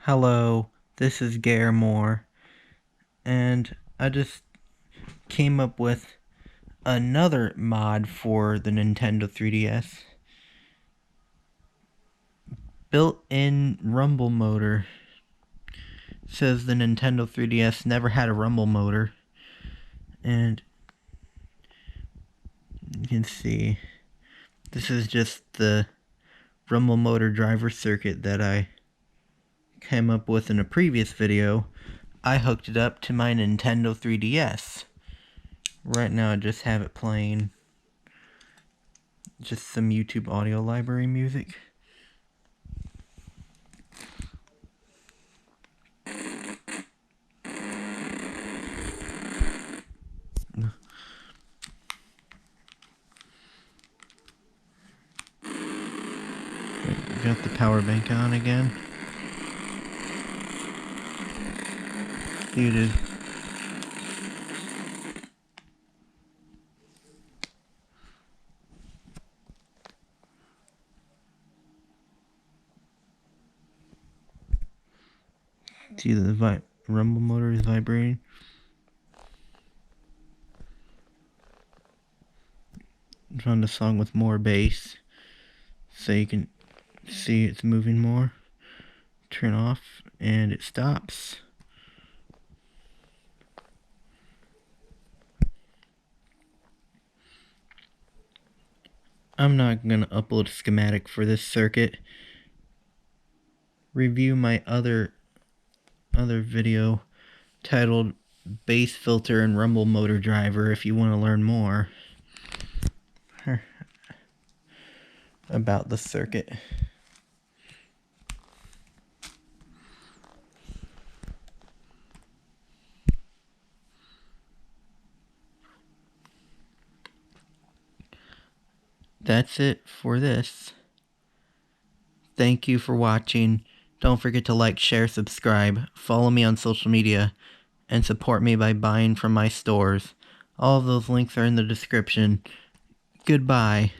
Hello, this is Gare Moore, and I just came up with another mod for the Nintendo 3DS. Built-in rumble motor. Says the Nintendo 3DS never had a rumble motor, and you can see this is just the rumble motor driver circuit that I came up with in a previous video. I hooked it up to my Nintendo 3DS. Right now I just have it playing just some YouTube audio library music. Got the power bank on again. Muted. See the rumble motor is vibrating. Found a song with more bass, so you can see it's moving more. Turn off and it stops. I'm not gonna upload a schematic for this circuit. Review my other video titled Bass Filter and Rumble Motor Driver if you want to learn more about the circuit. That's it for this. Thank you for watching. Don't forget to like, share, subscribe, follow me on social media, and support me by buying from my stores. All of those links are in the description. Goodbye.